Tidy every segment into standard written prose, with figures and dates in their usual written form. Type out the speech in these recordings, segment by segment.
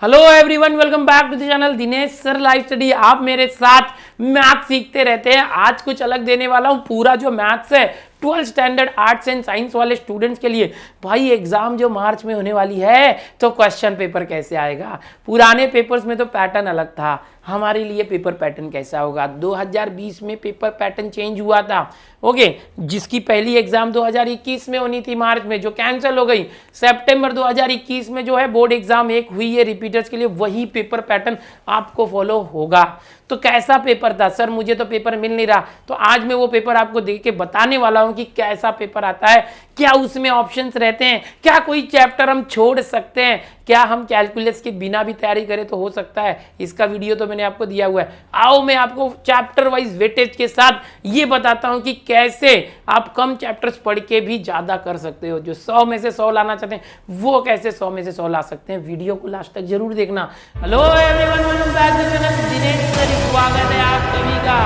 Hello everyone, welcome back to the channel Dinesh sir live study. आप मेरे साथ math सीखते रहते हैं। आज कुछ अलग देने वाला हूं। पूरा जो मैथ्स है 12th standard arts and science वाले स्टूडेंट्स के लिए। भाई एग्जाम जो मार्च में होने वाली है तो क्वेश्चन पेपर कैसे आएगा। पुराने पेपर्स में तो पैटर्न अलग था, हमारे लिए पेपर पैटर्न कैसा होगा। 2020 में पेपर पैटर्न चेंज हुआ था। ओके, जिसकी पहली एग्जाम 2021 में होनी थी मार्च में, जो कैंसिल हो गई। सितंबर 2021 में जो है बोर्ड एग्जाम एक हुई है रिपीटर्स के लिए, वही पेपर पैटर्न आपको फॉलो होगा। तो कैसा पेपर था सर, मुझे तो पेपर मिल नहीं रहा। तो आज मैं वो पेपर आपको देख के बताने वाला हूं कि कैसा पेपर आता है, क्या उसमें ऑप्शंस रहते हैं, क्या कोई चैप्टर हम छोड़ सकते हैं, क्या हम कैलकुलस के बिना भी तैयारी करें तो हो सकता है। इसका वीडियो तो मैंने आपको दिया हुआ है। आओ मैं आपको चैप्टर वाइज वेटेज के साथ ये बताता हूं कि कैसे आप कम चैप्टर्स पढ़ के भी ज्यादा कर सकते हो। जो 100 में से 100 लाना चाहते हैं वो कैसे 100 में से 100 ला सकते हैं। वीडियो को लास्ट तक जरूर देखना। Hello everyone, welcome back to channel Dinesh sir, स्वागत है आप सभी का।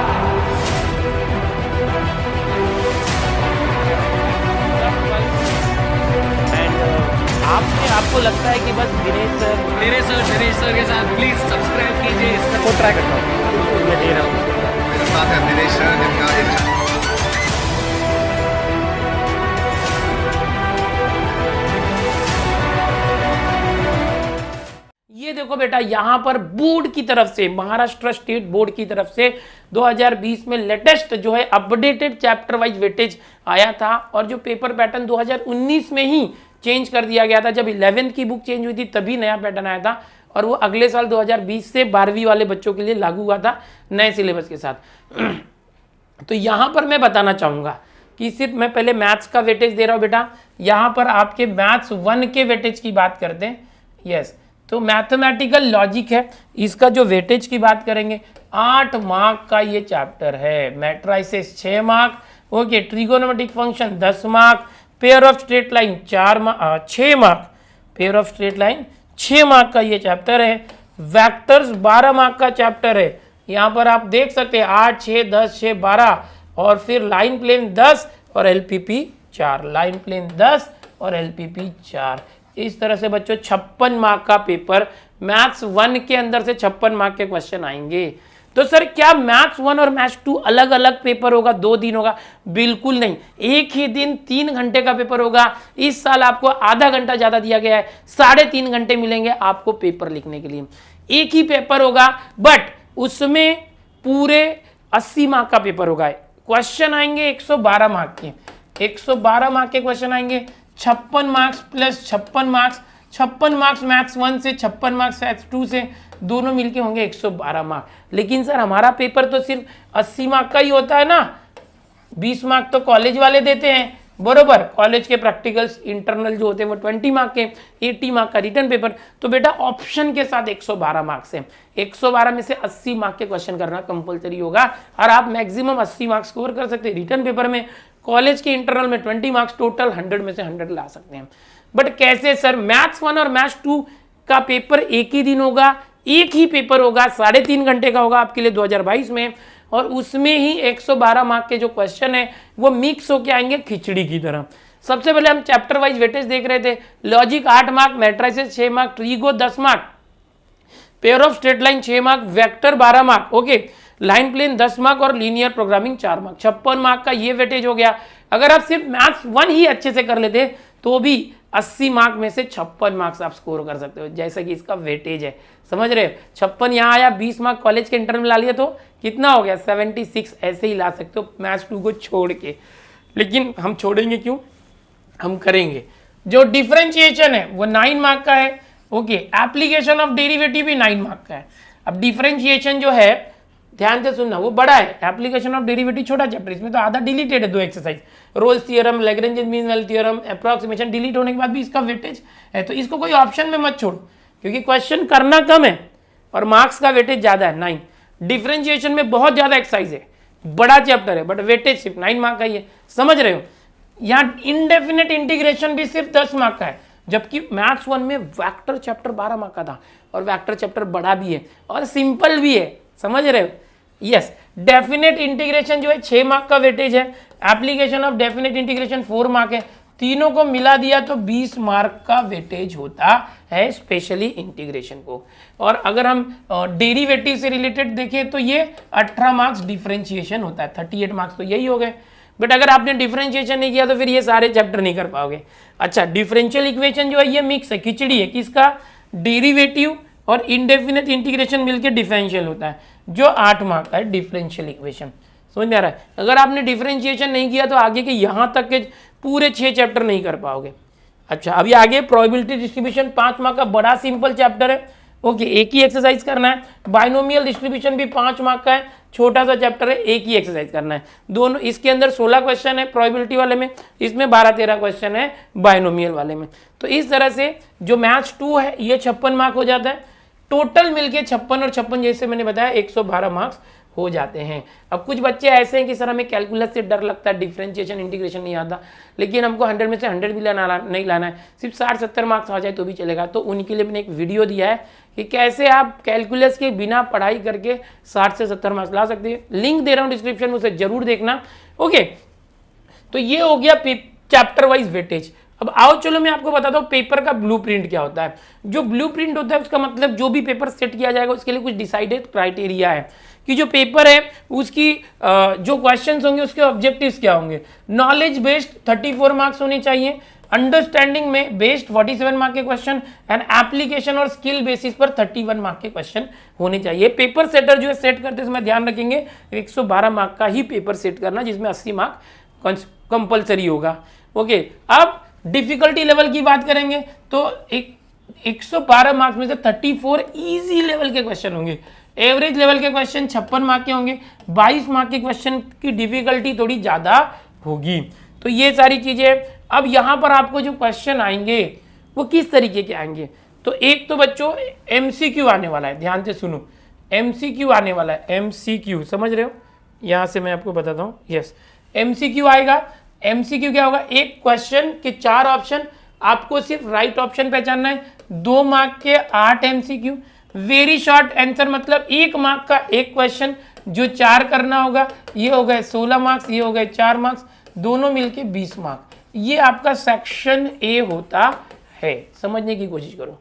आपको लगता है कि बस दिनेश सर के साथ प्लीज सब्सक्राइब कीजिए। इसका को ट्राई करता हूँ, मैं दे रहा हूँ। मेरे साथ है दिनेश सर, जिनका ये देखो बेटा, यहां पर बोर्ड की तरफ से, महाराष्ट्र स्टेट बोर्ड की तरफ से 2020 में लेटेस्ट जो है अपडेटेड चैप्टर वाइज वेटेज आया था। और जो पेपर पैटर्न 2019 में ही चेंज कर दिया गया था, जब 11th की बुक चेंज हुई थी तभी नया पैटर्न आया था। और वो अगले साल 2020 से 12वीं वाले बच्चों के लिए लागू हुआ था नए सिलेबस के साथ। तो यहां पर मैं बताना चाहूंगा कि सिर्फ मैं पहले मैथ्स का वेटेज दे रहा हूं बेटा। यहां पर आपके मैथ्स 1 के वेटेज की बात करते हैं। यस, तो मैथमेटिकल लॉजिक है, इसका जो वेटेज की बात करेंगे 8 मार्क का ये चैप्टर है। Matrices 6 mark, okay, trigonometric function 10 mark, pair of straight line 6 mark, pair of straight line 6 mark का ये चैप्टर है। वेक्टर्स 12 मार्क का चैप्टर है। यहाँ पर आप देख सकते हैं 8, 6, 10, 6, 12, और फिर लाइन प्लेन 10 और एलपीपी 4, लाइन प्लेन 10 और एलपीपी 4। इस तरह से बच्चों 56 मार्क का पेपर मैथ्स 1 के अंदर से 56 मार्क के क्वेश्चन आएंगे। तो सर क्या मैथ्स 1 और मैथ्स 2 अलग अलग पेपर होगा, 2 दिन होगा? बिल्कुल नहीं, एक ही दिन 3 घंटे का पेपर होगा। इस साल आपको आधा घंटा ज्यादा दिया गया है, 3.5 घंटे मिलेंगे आपको पेपर लिखने के लिए। एक ही पेपर होगा, बट उसमें पूरे 80 मार्क का पेपर होगा। क्वेश्चन आएंगे 112 मार्क के, 112 मार्क के क्वेश्चन आएंगे। 56 marks plus 56 marks, 56 marks maths 1 से, 56 मार्क्स मैथ्स 2 से, दोनों मिलके होंगे 112 मार्क। लेकिन सर हमारा पेपर तो सिर्फ 80 मार्क का ही होता है ना, 20 मार्क तो कॉलेज वाले देते हैं, बरोबर। कॉलेज के प्रैक्टिकल्स इंटरनल जो होते हैं वो 20 मार्क के, 80 मार्क का रिटर्न पेपर। तो बेटा ऑप्शन के साथ 112 मार्क्स है। 112 में से 80 मार्क के क्वेश्चन करना कंपलसरी होगा, और आप मैक्सिमम 80 मार्क्स स्कोर कर सकते हैं रिटर्न पेपर में। कॉलेज के इंटरनल में 20 मार्क्स, टोटल 100 में से 100 ला सकते हैं। बट कैसे सर, मैथ्स 1 और मैथ्स 2 का पेपर एक ही दिन होगा, एक ही पेपर होगा, 3.5 घंटे का होगा आपके लिए 2022 में। और उसमें ही 112 मार्क के जो क्वेश्चन है वो मिक्स होके आएंगे खिचड़ी की तरह। सबसे पहले हम चैप्टर वाइज वेटेज देख रहे थे। Logic 8 mark, matrices 6 mark, trigo 10 mark, pair of straight line 6 mark, vector 12 mark, okay, line plane 10 mark और लीनियर प्रोग्रामिंग 4 मार्क। 56 मार्क का ये वेटेज हो गया। अगर आप सिर्फ मैथ्स 1 ही अच्छे से कर लेते तो भी 80 मार्क में से 56 मार्क्स आप स्कोर कर सकते हो, जैसा कि इसका वेटेज है। समझ रहे हो? 56 यहाँ आया, 20 मार्क कॉलेज के इंटरनल में ला लिया तो कितना हो गया? 76 ऐसे ही ला सकते हो मैथ्स 2 को छोड़ के। लेकिन हम छोड़ेंगे क्यों, हम करेंगे। जो डिफरेंशिएशन है वो 9 मार्क का है, ओके। एप्लीकेशन ऑफ डेरिवेटिव भी 9 मार्क का है। अब डिफरेंशिएशन जो है, ध्यान से सुनना, वो बड़ा है, एप्लीकेशन ऑफ डेरिवेटिव छोटा चैप्टर, इसमें तो आधा डिलीटेड है। 2 exercise, Rolle's theorem, Lagrange mean value theorem, approximation, delete होने के बाद भी इसका वेटेज है। तो इसको कोई ऑप्शन में मत छोड़ो, क्योंकि क्वेश्चन करना कम है और मार्क्स का वेटेज ज्यादा है, 9। डिफरेंशिएशन में बहुत ज्यादा एक्सरसाइज है, बड़ा चैप्टर है, बट वेटेज सिर्फ 9 मार्क का ही है। समझ रहे हो? यहाँ इनडेफिनेट इंटीग्रेशन भी सिर्फ 10 मार्क का है, जबकि मैथ्स 1 में वेक्टर चैप्टर 12 मार्क का था, और वेक्टर चैप्टर बड़ा भी है और सिंपल भी है। समझ रहे हो? यस, डेफिनेट इंटीग्रेशन जो है 6 मार्क का वेटेज है। Application of definite integration 4 mark है। तीनों को मिला दिया तो 20 मार्क का वेटेज होता है स्पेशली इंटीग्रेशन को। और अगर हम डेरिवेटिव से रिलेटेड देखें तो ये 18 मार्क्स डिफरेंशिएशन होता है, 38 मार्क्स तो यही हो गए। बट अगर आपने डिफरेंशिएशन नहीं किया तो फिर ये सारे चैप्टर नहीं कर पाओगे। अच्छा, डिफरेंशियल इक्वेशन जो है ये मिक्स है, खिचड़ी है, किसका, डेरिवेटिव और इंडेफिनिट इंटीग्रेशन मिलकर डिफरेंशियल होता है, जो 8 मार्क का है डिफरेंशियल इक्वेशन। समझ में आ रहा है? अगर आपने डिफरेंशिएशन नहीं किया तो आगे के यहाँ तक के पूरे 6 चैप्टर नहीं कर पाओगे। अच्छा, अभी आगे प्रोबेबिलिटी डिस्ट्रीब्यूशन 5 मार्क का बड़ा सिंपल चैप्टर है। ओके, एक ही एक्सरसाइज करना है। बाइनोमियल डिस्ट्रीब्यूशन भी 5 मार्क का है, छोटा सा चैप्टर है, एक ही एक्सरसाइज करना है। दोनों, इसके अंदर 16 क्वेश्चन है प्रोबेबिलिटी वाले में, इसमें 12-13 क्वेश्चन है बाइनोमियल वाले में। तो इस तरह से जो मैथ्स 2 है ये 56 मार्क हो जाता है। टोटल मिलके 56 और 56 जैसे मैंने बताया 112 मार्क्स हो जाते हैं। अब कुछ बच्चे ऐसे हैं कि सर हमें कैलकुलस से डर लगता है, डिफरेंशिएशन इंटीग्रेशन नहीं आता, लेकिन हमको 100 में से 100 भी नहीं लाना है, सिर्फ 60-70 मार्क्स आ जाए तो भी चलेगा। तो उनके लिए मैंने एक वीडियो दिया है कि कैसे आप कैलकुलस के बिना पढ़ाई करके 60 से 70 मार्क्स ला सकते हैं। लिंक दे रहा हूँ डिस्क्रिप्शन में, उसे जरूर देखना। ओके, तो ये हो गया चैप्टर वाइज वेटेज। अब आओ चलो मैं आपको बताता हूँ पेपर का ब्लूप्रिंट क्या होता है। जो ब्लूप्रिंट होता है उसका मतलब जो भी पेपर सेट किया जाएगा उसके लिए कुछ डिसाइडेड क्राइटेरिया है कि जो पेपर है उसकी जो क्वेश्चंस होंगे उसके ऑब्जेक्टिव्स क्या होंगे। नॉलेज बेस्ड 34 मार्क्स होने चाहिए, अंडरस्टैंडिंग में बेस्ड 47 मार्क के क्वेश्चन एंड एप्लीकेशन और स्किल बेसिस पर 31 मार्क के क्वेश्चन होने चाहिए। पेपर सेटर जो है सेट करते समय ध्यान रखेंगे 112 मार्क का ही पेपर सेट करना, जिसमें 80 मार्क कंपलसरी होगा। ओके, अब डिफिकल्टी लेवल की बात करेंगे तो 112 मार्क्स में से 34 इजी लेवल के क्वेश्चन होंगे, एवरेज लेवल के क्वेश्चन 56 मार्क के होंगे, 22 मार्क के क्वेश्चन की डिफिकल्टी थोड़ी ज्यादा होगी। तो ये सारी चीजें। अब यहां पर आपको जो क्वेश्चन आएंगे वो किस तरीके के आएंगे, तो एक तो बच्चों एमसीक्यू आने वाला है, ध्यान से सुनो, एमसीक्यू आने वाला है। एमसीक्यू समझ रहे हो, यहां से मैं आपको बताता हूं। यस, एमसीक्यू आएगा। एमसीक्यू क्या होगा, एक क्वेश्चन के 4 ऑप्शन, आपको सिर्फ राइट ऑप्शन पहचानना है। 2 मार्क के 8 एमसीक्यू। वेरी शॉर्ट आंसर मतलब 1 मार्क का एक क्वेश्चन जो 4 करना होगा। ये हो गए 16 मार्क्स, ये हो गए 4 मार्क्स, दोनों मिलके 20 मार्क। ये आपका सेक्शन ए होता है, समझने की कोशिश करो।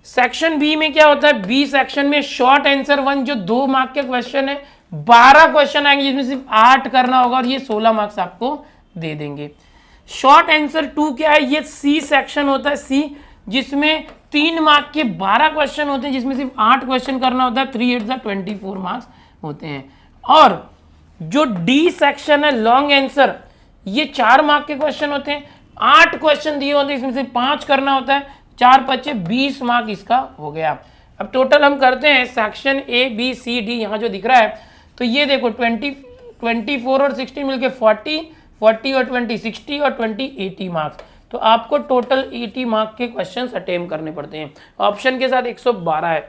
सेक्शन बी में क्या होता है, बी सेक्शन में शॉर्ट आंसर 1 जो 2 मार्क के क्वेश्चन है, 12 क्वेश्चन आएंगे जिसमें सिर्फ 8 करना होगा और ये 16 मार्क्स आपको दे देंगे। शॉर्ट आंसर 2 क्या है, ये सी सेक्शन होता है, सी, जिसमें 3 मार्क के 12 क्वेश्चन होते हैं जिसमें सिर्फ 8 क्वेश्चन करना होता है, 3 8 24 मार्क्स होते हैं। और जो डी सेक्शन है लॉन्ग आंसर, ये 4 मार्क के क्वेश्चन होते हैं, 8 क्वेश्चन दिए होते हैं, इसमें से 5 करना होता है, 4 5 20 मार्क इसका हो गया। अब टोटल हम करते हैं section A B C D, यहाँ जो दिख रहा है तो ये देखो 24 और 16 मिलके 40 और 20 60 और 20 80 मार्क्स। तो आपको टोटल 80 मार्क के क्वेश्चंस अटेम्प्ट करने पड़ते हैं, ऑप्शन के साथ 112 है।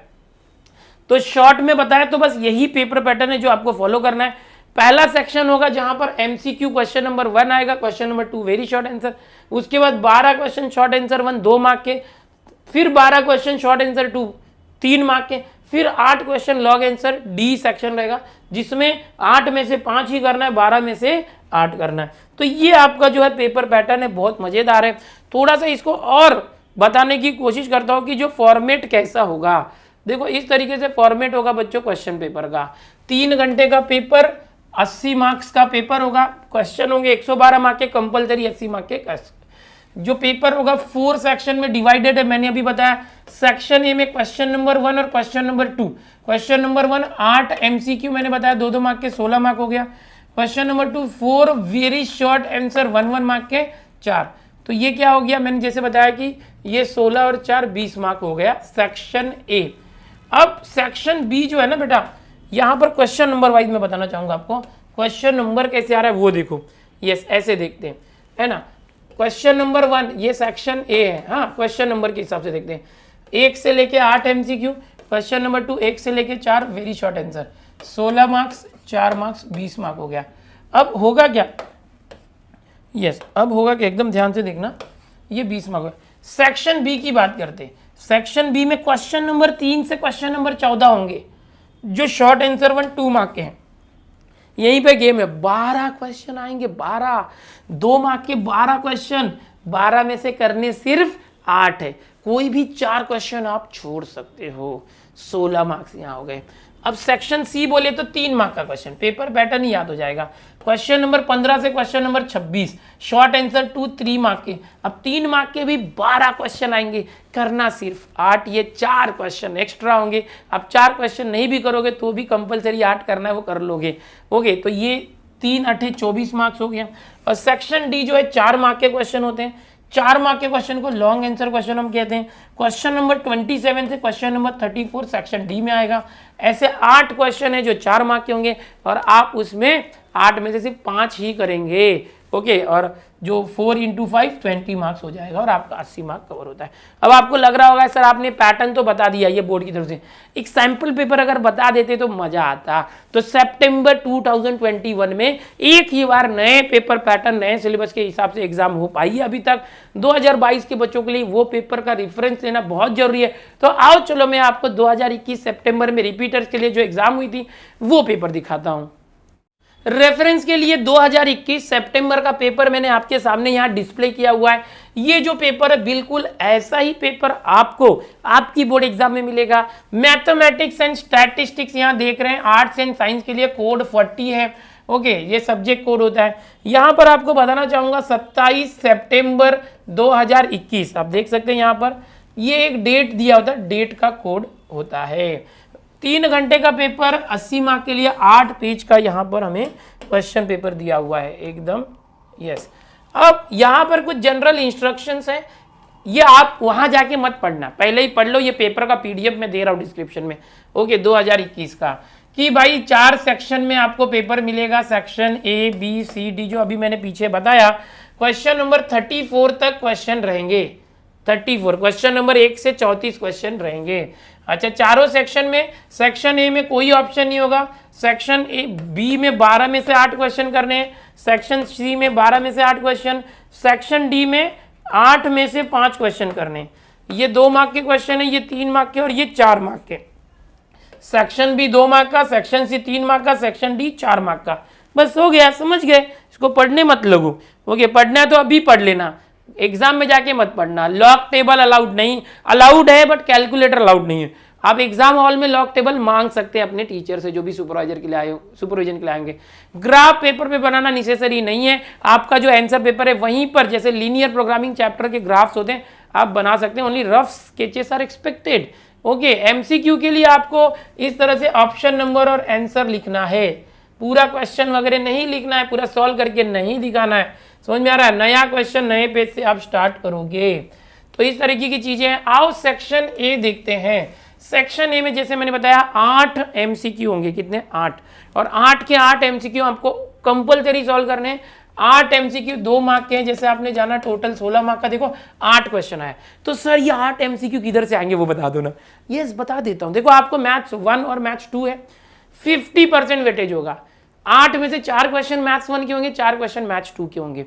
तो शॉर्ट में बताया तो बस यही पेपर पैटर्न है जो आपको फॉलो करना है। पहला सेक्शन होगा जहां पर एमसीक्यू क्वेश्चन नंबर 1 आएगा, question number 2 very short answer, उसके बाद 12 क्वेश्चन शॉर्ट आंसर 1 2 मार्क के, फिर 12 क्वेश्चन शॉर्ट आंसर 2 3 मार्क के, फिर 8 question long answer D section रहेगा जिसमें 8 में से 5 ही करना है, 12 में से 8 करना है। तो ये आपका जो है पेपर पैटर्न है, बहुत मजेदार है। थोड़ा सा इसको और बताने की कोशिश करता हूं कि जो फॉर्मेट कैसा होगा। देखो इस तरीके से फॉर्मेट होगा बच्चों क्वेश्चन पेपर का। 3 घंटे का पेपर, 80 मार्क्स का पेपर होगा, क्वेश्चन होंगे 112 मार्क के कंपलसरी, 80 मार्क के। जो पेपर होगा 4 सेक्शन में डिवाइडेड है, मैंने अभी बताया। सेक्शन ए में क्वेश्चन नंबर 1 और question number 2। Question number 1 8 MCQ मैंने बताया 2 मार्क के 16 मार्क हो गया। Question number 2 4 very short answer 1 mark के 4। तो ये क्या हो गया, मैंने जैसे बताया कि ये 16 और 4 20 मार्क हो गया सेक्शन ए। अब सेक्शन बी जो है ना बेटा, यहां पर क्वेश्चन नंबर वाइज मैं बताना चाहूंगा आपको। क्वेश्चन नंबर कैसे आ रहा है वो देखो, यस ऐसे देखते हैं, है ना। क्वेश्चन नंबर 1 ये सेक्शन ए है, हाँ क्वेश्चन नंबर के हिसाब से देखते हैं। 1 से लेके 8 एमसीक्यू, क्वेश्चन नंबर 2 1 से लेके 4 very short answer, 16 marks 4 marks 20 mark हो गया। अब होगा क्या, यस अब होगा क्या, एकदम ध्यान से देखना, ये 20 मार्क हो। सेक्शन बी की बात करते हैं। सेक्शन बी में क्वेश्चन नंबर 3 से क्वेश्चन नंबर 14 होंगे जो शॉर्ट आंसर 1 2 मार्क के हैं। यहीं पे गेम है। 12 क्वेश्चन आएंगे, 12, 2 मार्क के 12 क्वेश्चन, 12 में से करने सिर्फ 8 है, कोई भी 4 क्वेश्चन आप छोड़ सकते हो, 16 मार्क्स यहाँ हो गए। अब सेक्शन सी बोले तो 3 मार्क का क्वेश्चन, पेपर पैटर्न ही याद हो जाएगा। क्वेश्चन नंबर 15 से question number 26, short answer 2 3 mark के। अब 3 मार्क के भी 12 क्वेश्चन आएंगे, करना सिर्फ 8, ये 4 क्वेश्चन एक्स्ट्रा होंगे। अब 4 क्वेश्चन नहीं भी करोगे तो भी कंपलसरी 8 करना है, वो कर लोगे। ओके, तो ये 3 8 24 मार्क्स हो गया। और सेक्शन डी जो है 4 मार्क के क्वेश्चन होते हैं। 4 मार्क के क्वेश्चन को लॉन्ग आंसर क्वेश्चन हम कहते हैं। क्वेश्चन नंबर 27 से क्वेश्चन नंबर 34 सेक्शन डी में आएगा। ऐसे 8 क्वेश्चन है जो 4 मार्क के होंगे और आप उसमें 8 में से सिर्फ 5 ही करेंगे। ओके, और जो 4 × 5 20 मार्क्स हो जाएगा और आपका 80 मार्क कवर होता है। अब आपको लग रहा होगा सर आपने पैटर्न तो बता दिया ये बोर्ड की तरफ से, एक सैंपल पेपर अगर बता देते तो मजा आता। तो सितंबर 2021 में एक ही बार नए पेपर पैटर्न नए सिलेबस के हिसाब से एग्जाम हो पाई है। अभी तक 2022 के बच्चों के लिए वो पेपर का रेफरेंस लेना बहुत जरूरी है। तो आओ चलो मैं आपको 2021 सितंबर में रिपीटर्स के लिए जो एग्जाम हुई थी वो पेपर दिखाता हूं। रेफरेंस के लिए 2021 सितंबर का पेपर मैंने आपके सामने यहां डिस्प्ले किया हुआ है। ये जो पेपर है बिल्कुल ऐसा ही पेपर आपको आपकी बोर्ड एग्जाम में मिलेगा। मैथमेटिक्स एंड स्टैटिस्टिक्स यहां देख रहे हैं, आर्ट्स एंड साइंस के लिए कोड 40 है। ओके, ये सब्जेक्ट कोड होता है। यहां पर आपको बताना चाहूंगा 27 सितंबर 2021 आप देख सकते हैं यहां पर ये एक डेट दिया होता है, डेट का कोड होता है। 3 घंटे का पेपर 80 मार्क के लिए 8 पेज का यहाँ पर हमें क्वेश्चन पेपर दिया हुआ है एकदम। यस, अब यहाँ पर कुछ जनरल इंस्ट्रक्शंस हैं, ये आप वहाँ जाके मत पढ़ना, पहले ही पढ़ लो। ये पेपर का PDF मैं दे रहा हूँ डिस्क्रिप्शन में। ओके, 2021 का कि भाई 4 सेक्शन में आपको पेपर मिलेगा। Section A B C D जो अभी मैंने पीछे बताया। क्वेश्चन नंबर 34 तक क्वेश्चन रहेंगे। 34 क्वेश्चन नंबर 1 से 34 क्वेश्चन रहेंगे। अच्छा, चारों सेक्शन में सेक्शन ए में कोई ऑप्शन नहीं होगा। सेक्शन ए बी में 12 में से 8 क्वेश्चन करने हैं। सेक्शन सी में 12 में से 8 क्वेश्चन। सेक्शन डी में 8 में से 5 क्वेश्चन करने हैं। ये 2 मार्क के क्वेश्चन है, ये 3 मार्क के और ये 4 मार्क के। सेक्शन बी 2 मार्क का, सेक्शन सी 3 मार्क का, सेक्शन डी 4 मार्क का। बस हो गया, समझ गए। इसको पढ़ने मत लगो। ओके, पढ़ना है तो अभी पढ़ लेना, एग्जाम में जाके मत पढ़ना। लॉग टेबल अलाउड नहीं, अलाउड है बट कैलकुलेटर अलाउड नहीं है। आप एग्जाम हॉल में लॉग टेबल मांग सकते हैं अपने टीचर से जो भी सुपरवाइजर के लिए आए हो, सुपरविजन के लिए आएंगे। ग्राफ पेपर पे बनाना नेसेसरी नहीं है। आपका जो आंसर पेपर है वहीं पर जैसे लीनियर प्रोग्रामिंग चैप्टर के ग्राफ्स होते हैं आप बना सकते हैं। Only rough sketches are expected. Okay, MCQ के लिए आपको इस तरह से ऑप्शन नंबर और आंसर लिखना है, पूरा क्वेश्चन वगैरह नहीं लिखना है, पूरा सॉल्व करके नहीं दिखाना है। समझ में आ रहा है? नया क्वेश्चन नए पेज से आप स्टार्ट करोगे। तो इस तरीके की चीजें हैं। आओ सेक्शन ए देखते हैं। सेक्शन ए में जैसे मैंने बताया 8 MCQ होंगे। कितने? 8। और 8 के 8 MCQ आपको कंपलसरी सॉल्व करने हैं। 8 MCQ 2 मार्क के हैं, जैसे आपने जाना टोटल 16 मार्क का। देखो 8 क्वेश्चन आए तो सर ये 8 MCQ किधर से आएंगे वो बता दो ना। यस, बता देता हूं। देखो आपको मैथ्स 1 और मैथ्स 2 है, 50% वेटेज होगा। 8 में से 4 क्वेश्चन मैथ्स 1 के होंगे, 4 क्वेश्चन मैथ्स 2 के होंगे।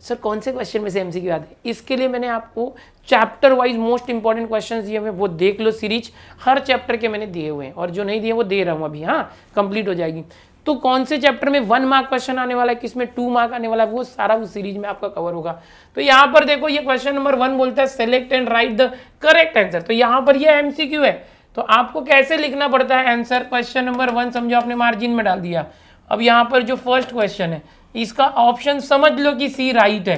सर कौन से क्वेश्चन में से MCQ आते हैं? इसके लिए मैंने आपको chapter wise most important questions दिए हुए, वो देख लो। सीरीज हर चैप्टर के मैंने दिए हुए हैं और जो नहीं दिए वो दे रहा हूँ अभी। हाँ, कंप्लीट हो जाएगी। तो कौन से चैप्टर में 1 मार्क क्वेश्चन आने वाला है, किसमें 2 मार्क आने वाला है, वो सारा उस सीरीज में आपका कवर होगा। तो यहाँ पर देखो ये क्वेश्चन नंबर 1 बोलता है select and right the correct answer. तो यहाँ पर ये MCQ है, तो आपको कैसे लिखना पड़ता है आंसर। क्वेश्चन नंबर 1 समझो आपने मार्जिन में डाल दिया। अब यहाँ पर जो फर्स्ट क्वेश्चन है इसका ऑप्शन समझ लो कि सी राइट है,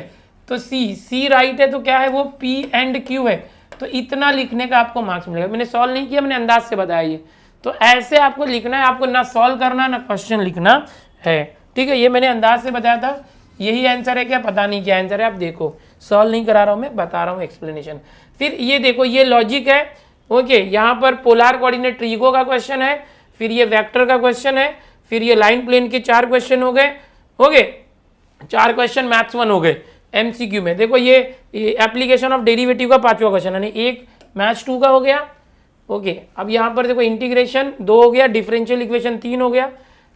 तो सी राइट है तो क्या है वो P एंड Q है। तो इतना लिखने का आपको मार्क्स मिलेगा। मैंने सॉल्व नहीं किया, मैंने अंदाज से बताया ये। तो ऐसे आपको लिखना है, आपको ना सॉल्व करना ना क्वेश्चन लिखना है। ठीक है, ये मैंने अंदाज से बताया था। यही आंसर है क्या? पता नहीं क्या आंसर है। आप देखो, सॉल्व नहीं करा रहा हूँ मैं, बता रहा हूँ एक्सप्लेनेशन। फिर ये देखो, ये लॉजिक है। ओके, यहाँ पर पोलर कोऑर्डिनेट ट्रीगो का क्वेश्चन है, फिर ये वेक्टर का क्वेश्चन है, फिर ये लाइन प्लेन के 4 क्वेश्चन हो गए। ओके, 4 क्वेश्चन मैथ्स 1 हो गए MCQ में। देखो ये एप्लीकेशन ऑफ डेरिवेटिव का 5वां क्वेश्चन, यानी 1 मैथ्स 2 का हो गया। ओके, अब यहाँ पर देखो इंटीग्रेशन 2 हो गया, डिफरेंशियल इक्वेशन 3 हो गया।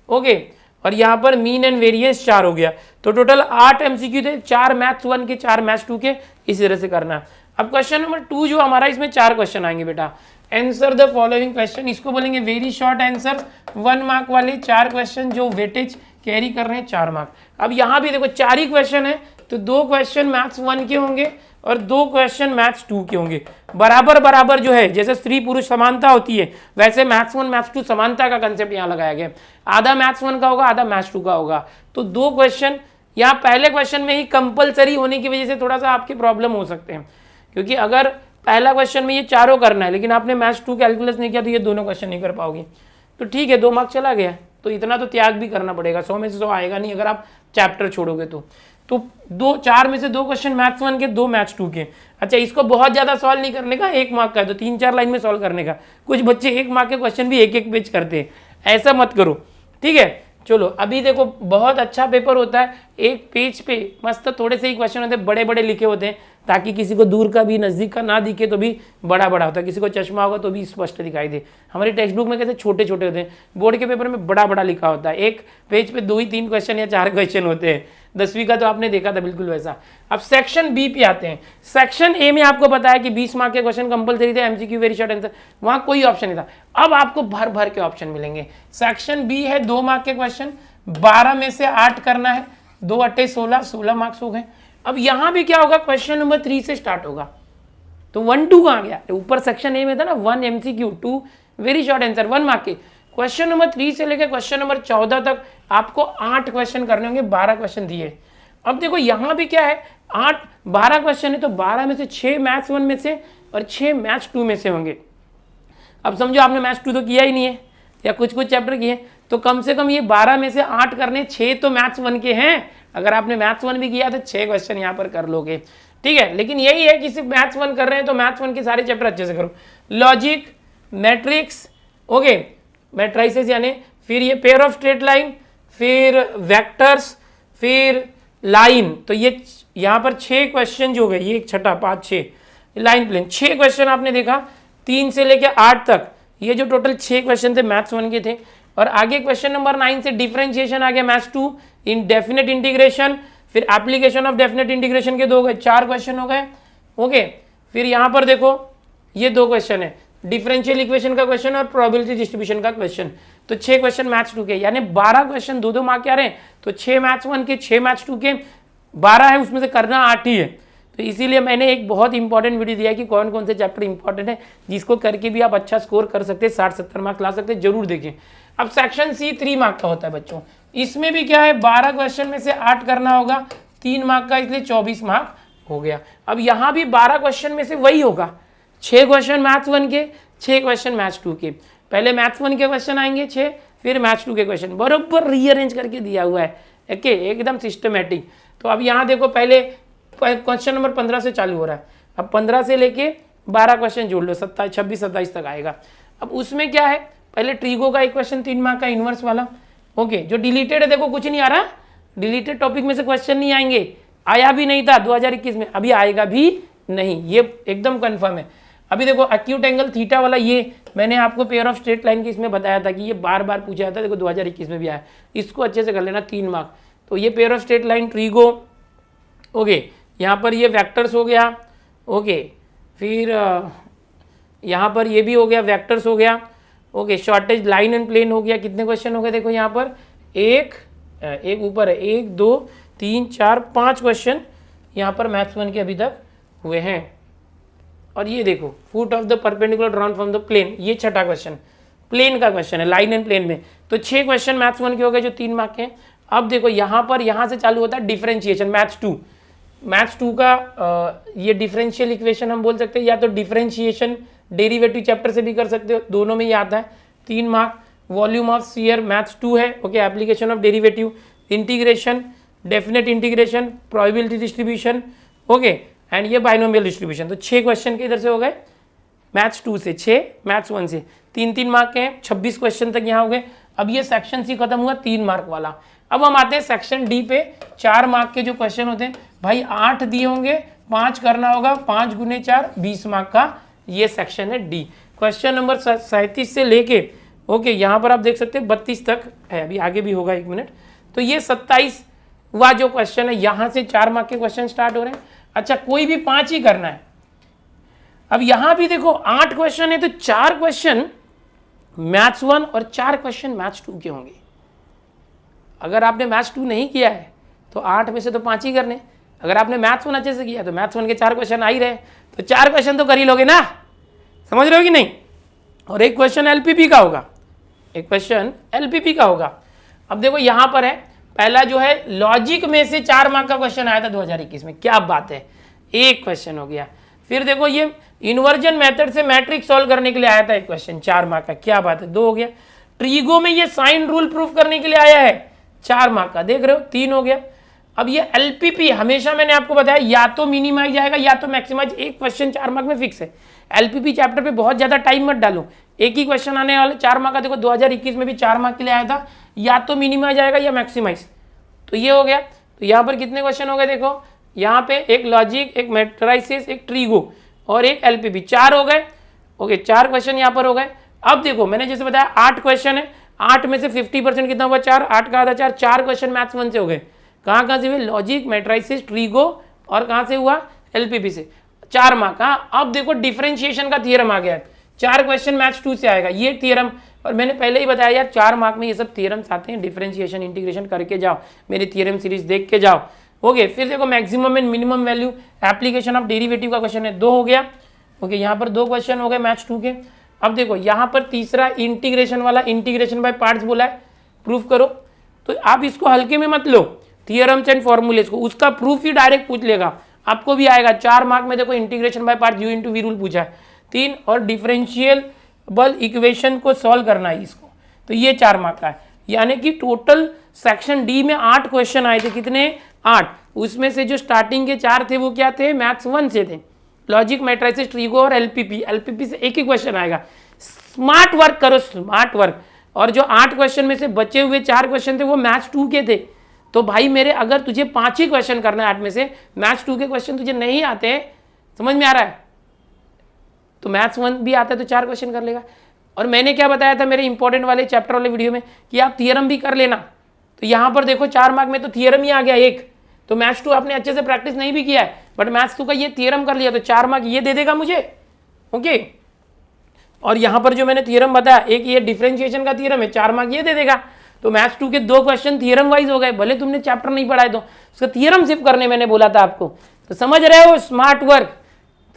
ओके, और यहाँ पर मीन एंड वेरिएंस 4 हो गया। तो टोटल 8 MCQ थे, 4 मैथ्स 1 के, 4 मैथ्स 2 के। इस तरह से करना। अब क्वेश्चन नंबर 2 जो हमारा, इसमें 4 क्वेश्चन आएंगे बेटा। आंसर द फॉलोइंग क्वेश्चन, इसको बोलेंगे वेरी शॉर्ट आंसर। 1 मार्क वाले 4 क्वेश्चन जो वेटेज कैरी कर रहे हैं 4 मार्क। अब यहाँ भी देखो 4 ही क्वेश्चन है, तो 2 क्वेश्चन मैथ्स 1 के होंगे और 2 क्वेश्चन मैथ्स 2 के होंगे। बराबर बराबर जो है, जैसे स्त्री पुरुष समानता होती है, वैसे मैथ्स 1 मैथ्स 2 समानता का कंसेप्ट यहाँ लगाया गया। आधा मैथ्स 1 का होगा, आधा मैथ्स 2 का होगा। तो 2 क्वेश्चन यहाँ पहले क्वेश्चन में ही कंपलसरी होने की वजह से थोड़ा सा आपके प्रॉब्लम हो सकते हैं, क्योंकि अगर पहला क्वेश्चन में ये चारों करना है लेकिन आपने मैथ्स 2 कैलकुलस नहीं किया तो ये दोनों क्वेश्चन नहीं कर पाओगे। तो ठीक है, 2 मार्क चला गया, तो इतना तो त्याग भी करना पड़ेगा, 100 में से 100 आएगा नहीं अगर आप चैप्टर छोड़ोगे तो 4 में से 2 क्वेश्चन मैथ्स 1 के, 2 मैथ्स 2 के। अच्छा, इसको बहुत ज्यादा सॉल्व नहीं करने का, 1 मार्क का है तो 3-4 लाइन में सॉल्व करने का। कुछ बच्चे 1 मार्क के क्वेश्चन भी 1-1 पेज करते हैं, ऐसा मत करो, ठीक है। चलो अभी देखो, बहुत अच्छा पेपर होता है, एक पेज पे मस्त थोड़े से ही क्वेश्चन होते हैं, बड़े बड़े लिखे होते हैं, ताकि किसी को दूर का भी नजदीक का ना दिखे तो भी बड़ा बड़ा होता है, किसी को चश्मा होगा तो भी स्पष्ट दिखाई दे। हमारी टेक्स्ट बुक में कैसे छोटे छोटे होते हैं, बोर्ड के पेपर में बड़ा बड़ा लिखा होता है, एक पेज पे 2 ही 3 क्वेश्चन या 4 क्वेश्चन होते हैं। 10वीं का तो आपने देखा था बिल्कुल वैसा। अब सेक्शन बी पे आते हैं। सेक्शन ए में आपको पता है कि 20 मार्क के क्वेश्चन कंपलसरी थे, एमसीक्यू वेरी शॉर्ट आंसर, वहां कोई ऑप्शन नहीं था। अब आपको भर भर के ऑप्शन मिलेंगे। सेक्शन बी है 2 मार्क के क्वेश्चन, 12 में से 8 करना है, 2 8 16, 16 मार्क्स हो गए। अब यहां भी क्या होगा, क्वेश्चन नंबर 3 से स्टार्ट होगा। तो 1 2 कहां गया, ऊपर सेक्शन ए में था ना 1 MCQ, 2 very short answer, 1 mark के। क्वेश्चन नंबर 3 से लेकर क्वेश्चन नंबर 14 तक आपको 8 क्वेश्चन करने होंगे, 12 क्वेश्चन दिए। अब देखो यहां भी क्या है, 12 क्वेश्चन है, तो 12 में से 6 मैथ्स 1 में से और 6 मैथ्स 2 में से होंगे। अब समझो आपने मैथ्स 2 तो किया ही नहीं है या कुछ कुछ चैप्टर किए, तो कम से कम ये 12 में से 8 करने, 6 तो मैथ्स 1 के हैं। अगर आपने मैथ्स 1 भी किया तो 6 क्वेश्चन यहाँ पर कर लोगे, ठीक है। लेकिन यही है कि सिर्फ मैथ्स 1 कर रहे हैं तो मैथ्स 1 के सारे चैप्टर अच्छे से करो। लॉजिक, मैट्रिक्स, ओके, मैट्राइसेस यानी, फिर ये पेयर ऑफ स्ट्रेट लाइन, फिर वेक्टर्स, फिर लाइन। तो ये यहाँ पर 6 क्वेश्चन जो हो गए, ये एक छठा 5 6 लाइन प्लेन, 6 क्वेश्चन आपने देखा 3 से लेकर 8 तक। ये जो टोटल 6 क्वेश्चन थे मैथ्स 1 के थे। और आगे क्वेश्चन नंबर 9 से डिफरेंशिएशन आ गया मैथ्स 2, इन डेफिनेट इंटीग्रेशन, फिर एप्लीकेशन ऑफ डेफिनेट इंटीग्रेशन के 2 हो गए, 4 क्वेश्चन हो गए, ओके। फिर यहाँ पर देखो ये 2 क्वेश्चन है, डिफरेंशियल इक्वेशन का क्वेश्चन और प्रोबेबिलिटी डिस्ट्रीब्यूशन का क्वेश्चन। तो 6 क्वेश्चन मैथ्स 2 के, यानी 12 क्वेश्चन 2-2 मार्क के आ रहे हैं। तो 6 मैथ्स 1 के, 6 मैथ्स 2 के, 12 है, उसमें से करना 8 ही है। तो इसीलिए मैंने एक बहुत इंपॉर्टेंट वीडियो दिया कि कौन कौन से चैप्टर इंपॉर्टेंट है, जिसको करके भी आप अच्छा स्कोर कर सकते हैं, 60-70 मार्क्स ला सकते हैं, जरूर देखें। अब सेक्शन सी 3 मार्क का होता है बच्चों, इसमें भी क्या है, 12 क्वेश्चन में से 8 करना होगा, 3 मार्क का, इसलिए 24 मार्क हो गया। अब यहाँ भी 12 क्वेश्चन में से वही होगा, 6 क्वेश्चन मैथ्स 1 के, 6 क्वेश्चन मैथ्स 2 के। पहले मैथ्स 1 के क्वेश्चन आएंगे 6, फिर मैथ्स 2 के क्वेश्चन, बराबर रीअरेंज करके दिया हुआ है, ओके, एकदम सिस्टमेटिक। तो अब यहाँ देखो, पहले क्वेश्चन नंबर 15 से चालू हो रहा है, अब 15 से लेके 12 क्वेश्चन जोड़ लो, 27 26 27 तक आएगा। अब उसमें क्या है, पहले ट्रीगो का एक क्वेश्चन 3 मार्क का इनवर्स वाला, ओके, जो डिलीटेड है, देखो कुछ नहीं आ रहा, डिलीटेड टॉपिक में से क्वेश्चन नहीं आएंगे, आया भी नहीं था 2021 में, अभी आएगा भी नहीं, ये एकदम कंफर्म है। अभी देखो एक्यूट एंगल थीटा वाला, ये मैंने आपको पेयर ऑफ स्ट्रेट लाइन की इसमें बताया था कि ये बार बार पूछा जाता है, देखो 2021 में भी आया, इसको अच्छे से कर लेना, 3 मार्क। तो ये पेयर ऑफ स्ट्रेट लाइन ट्रीगो, ओके, यहाँ पर ये वेक्टर्स हो गया, ओके, फिर यहाँ पर ये भी हो गया, वेक्टर्स हो गया, okay, shortage line and plane हो गया। कितने क्वेश्चन हो गए, देखो यहाँ पर एक ऊपर है, 1 2 3 4 5 क्वेश्चन यहाँ पर मैथ्स 1 के अभी तक हुए हैं। और ये देखो, foot of the perpendicular drawn from the plane, ये छठा क्वेश्चन प्लेन का क्वेश्चन है, लाइन एंड प्लेन में। तो 6 क्वेश्चन मैथ्स 1 के हो गए जो 3 मार्क के हैं। अब देखो यहाँ पर, यहाँ से चालू होता है डिफरेंशिएशन, मैथ्स 2 का ये डिफरेंशियल इक्वेशन हम बोल सकते हैं, या तो डिफरेंशिएशन डेरिवेटिव चैप्टर से भी कर सकते हो, दोनों में ही आता है, 3 mark. Volume of sphere maths 2 है, okay, application of derivative, integration, definite integration, probability distribution, okay, and ये बाइनोमियल डिस्ट्रीब्यूशन। तो 6 क्वेश्चन के इधर से हो गए मैथ्स 2 से, 6 मैथ्स 1 से, 3-3 मार्क के हैं, 26 क्वेश्चन तक यहाँ हो गए। अब ये सेक्शन सी खत्म हुआ, 3 मार्क वाला। अब हम आते हैं सेक्शन डी पे, 4 मार्क के जो क्वेश्चन होते हैं, भाई 8 दिए होंगे, 5 करना होगा, 5 × 4 20 मार्क का ये सेक्शन है डी। क्वेश्चन नंबर 37 से लेके, ओके, यहाँ पर आप देख सकते हैं 32 तक है, अभी आगे भी होगा, 1 मिनट। तो ये 27वां जो क्वेश्चन है, यहाँ से 4 मार्क के क्वेश्चन स्टार्ट हो रहे हैं। अच्छा, कोई भी 5 ही करना है, अब यहां भी देखो 8 क्वेश्चन है तो 4 क्वेश्चन मैथ्स 1 और 4 क्वेश्चन मैथ्स 2 के होंगे। अगर आपने मैथ्स 2 नहीं किया है तो 8 में से तो 5 ही करने, अगर आपने मैथ्स 1 अच्छे से किया तो मैथ्स 1 के 4 क्वेश्चन आ ही रहे, तो 4 क्वेश्चन तो कर ही लोगे ना, समझ रहे हो कि नहीं। और एक क्वेश्चन एलपीपी का होगा, एक क्वेश्चन एलपीपी का होगा। अब देखो यहां पर है, पहला जो है लॉजिक में से 4 मार्क का क्वेश्चन आया था 2021 में, क्या बात है, एक क्वेश्चन हो गया। फिर देखो ये इन्वर्जन मेथड से मैट्रिक्स सॉल्व करने के लिए आया था एक क्वेश्चन 4 मार्क का, क्या बात है, 2 हो गया। ट्रीगो में ये साइन रूल प्रूफ करने के लिए आया है 4 मार्क का, देख रहे हो 3 हो गया। अब ये एलपीपी हमेशा मैंने आपको बताया या तो मिनिमाइज आएगा या तो मैक्सिमाइज, एक क्वेश्चन 4 मार्क में फिक्स है। एलपीपी चैप्टर पे बहुत ज्यादा टाइम मत डालो, एक ही क्वेश्चन आने वाले 4 मार्क का। देखो 2021 में भी 4 मार्क के लिए आया था, या तो मिनिमाइज आएगा या मैक्सिमाइज, तो ये हो गया। तो यहाँ पर कितने क्वेश्चन हो गए, देखो यहाँ पे एक लॉजिक, एक मैट्राइसिस, एक ट्रीगो और एक एलपीपी, 4 हो गए। ओके, 4 क्वेश्चन यहाँ पर हो गए। अब देखो मैंने जैसे बताया 8 क्वेश्चन है, 8 में से 50% कितना हुआ, 4, 8 का आधा 4, 4 क्वेश्चन मैथ्स 1 से हो गए। कहाँ से हुए, लॉजिक, मैट्राइसिस, ट्रीगो और कहाँ से हुआ, एलपीपी से, 4 मार्क का। अब देखो डिफरेंशिएशन का थियरम आ गया है, 4 क्वेश्चन मैथ्स 2 से आएगा ये थियरम। और मैंने पहले ही बताया यार 4 मार्क में ये सब थियरम्स आते हैं, डिफरेंशिएशन, इंटीग्रेशन करके जाओ, मेरी थियरम सीरीज देख के जाओ। ओके, फिर देखो maximum and minimum value, application of derivative का क्वेश्चन है, 2 हो गया। ओके, यहाँ पर 2 क्वेश्चन हो गए मैथ्स 2 के। अब देखो यहाँ पर तीसरा इंटीग्रेशन वाला, इंटीग्रेशन बाय पार्ट्स बोला है, प्रूफ करो। तो आप इसको हल्के में मत लो, थियरम्स एंड फॉर्मूलेस को, उसका प्रूफ ही डायरेक्ट पूछ लेगा, आपको भी आएगा 4 मार्क में। देखो integration by part U into V rule पूछा है 3, और डिफरेंशिएबल इक्वेशन को सॉल्व करना है इसको, तो ये 4 मार्क का है। यानी कि टोटल सेक्शन डी में 8 क्वेश्चन आए थे, कितने, 8। उसमें से जो स्टार्टिंग के 4 थे वो क्या थे, मैथ्स 1 से थे, लॉजिक, मैट्रिसेस, ट्रीगो और एलपीपी। एलपीपी से एक ही क्वेश्चन आएगा, स्मार्ट वर्क करो, स्मार्ट वर्क। और जो 8 क्वेश्चन में से बचे हुए 4 क्वेश्चन थे वो मैथ्स 2 के थे। तो भाई मेरे, अगर तुझे 5 ही क्वेश्चन करना है 8 में से, मैथ्स 2 के क्वेश्चन तुझे नहीं आते, समझ में आ रहा है, तो मैथ्स 1 भी आता है तो 4 क्वेश्चन कर लेगा। और मैंने क्या बताया था मेरे इंपॉर्टेंट वाले चैप्टर वाले वीडियो में कि आप थियरम भी कर लेना। तो यहाँ पर देखो 4 मार्क में तो थियरम ही आ गया एक, तो मैथ्स 2 आपने अच्छे से प्रैक्टिस नहीं भी किया है, बट मैथ्स 2 का ये थियरम कर लिया तो 4 मार्क ये दे देगा मुझे। ओके, और यहाँ पर जो मैंने थियरम बताया, एक ये डिफरेंशिएशन का थियरम है, 4 मार्क ये दे देगा। तो मैथ्स 2 के 2 क्वेश्चन थियरम वाइज हो गए, भले तुमने चैप्टर नहीं पढ़ाए तो उसका थियरम सिर्फ करने मैंने बोला था आपको। तो समझ रहे हो, स्मार्ट वर्क।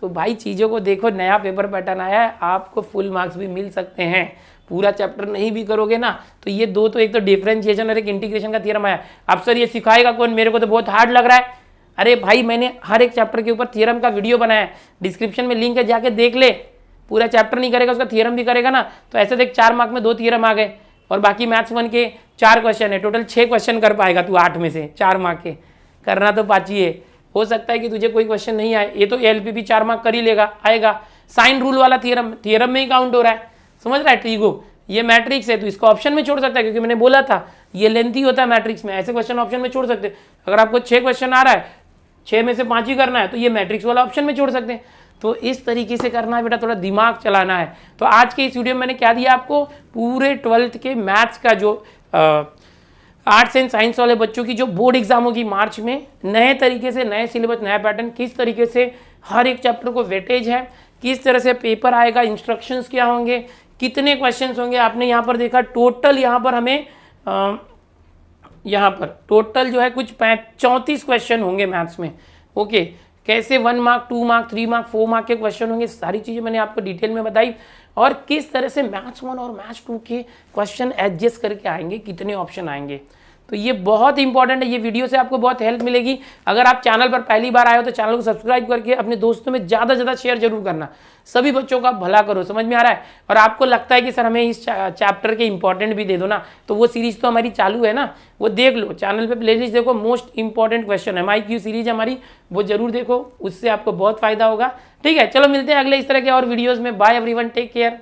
तो भाई चीज़ों को देखो, नया पेपर पैटर्न आया है, आपको फुल मार्क्स भी मिल सकते हैं। पूरा चैप्टर नहीं भी करोगे ना तो ये 2 तो, एक तो डिफरेंशिएशन और एक इंटीग्रेशन का थियरम आया। अब सर ये सिखाएगा कौन, मेरे को तो बहुत हार्ड लग रहा है। अरे भाई मैंने हर एक चैप्टर के ऊपर थियरम का वीडियो बनाया है, डिस्क्रिप्शन में लिंक है, जाके देख ले। पूरा चैप्टर नहीं करेगा उसका थियरम भी करेगा ना, तो ऐसे देख 4 मार्क में 2 थियरम आ गए, और बाकी मैथ्स 1 के 4 क्वेश्चन है, टोटल 6 क्वेश्चन कर पाएगा तू 8 में से, 4 मार्क के करना तो पाची है। हो सकता है कि तुझे कोई क्वेश्चन नहीं आए, ये तो एलपीपी 4 मार्क कर ही लेगा, आएगा। साइन रूल वाला थियरम में ही काउंट हो रहा है, समझ रहा है। ट्रीगो ये मैट्रिक्स है तो इसको ऑप्शन में छोड़ सकता है, क्योंकि मैंने बोला था ये लेंथी होता है मैट्रिक्स में, ऐसे क्वेश्चन ऑप्शन में छोड़ सकते हैं। अगर आपको 6 क्वेश्चन आ रहा है, 6 में से 5 ही करना है, तो ये मैट्रिक्स वाला ऑप्शन में छोड़ सकते हैं। तो इस तरीके से करना है बेटा, थोड़ा दिमाग चलाना है। तो आज के इस वीडियो में मैंने क्या दिया आपको, पूरे 12th के मैथ्स का जो आर्ट्स एंड साइंस वाले बच्चों की जो बोर्ड एग्जाम होगी मार्च में, नए तरीके से, नए सिलेबस, नया पैटर्न, किस तरीके से हर एक चैप्टर को वेटेज है, किस तरह से पेपर आएगा, इंस्ट्रक्शंस क्या होंगे, कितने क्वेश्चंस होंगे। आपने यहाँ पर देखा टोटल, यहाँ पर हमें यहाँ पर टोटल जो है कुछ 34 क्वेश्चन होंगे मैथ्स में। ओके, कैसे 1 मार्क, 2 मार्क, 3 मार्क, 4 मार्क के क्वेश्चन होंगे, सारी चीज़ें मैंने आपको डिटेल में बताई। और किस तरह से मैथ्स 1 और मैथ्स 2 के क्वेश्चन एडजस्ट करके आएंगे, कितने ऑप्शन आएंगे, तो ये बहुत इंपॉर्टेंट है। ये वीडियो से आपको बहुत हेल्प मिलेगी। अगर आप चैनल पर पहली बार आए हो तो चैनल को सब्सक्राइब करके अपने दोस्तों में ज़्यादा से ज़्यादा शेयर जरूर करना, सभी बच्चों का भला करो, समझ में आ रहा है। और आपको लगता है कि सर हमें इस चैप्टर के इंपॉर्टेंट भी दे दो ना, तो वो सीरीज तो हमारी चालू है ना, वो देख लो, चैनल पे प्लेलिस्ट देखो, most important question MIQ series हमारी, वो जरूर देखो, उससे आपको बहुत फायदा होगा। ठीक है, चलो मिलते हैं अगले इस तरह के और वीडियोज़ में। Bye everyone, take care.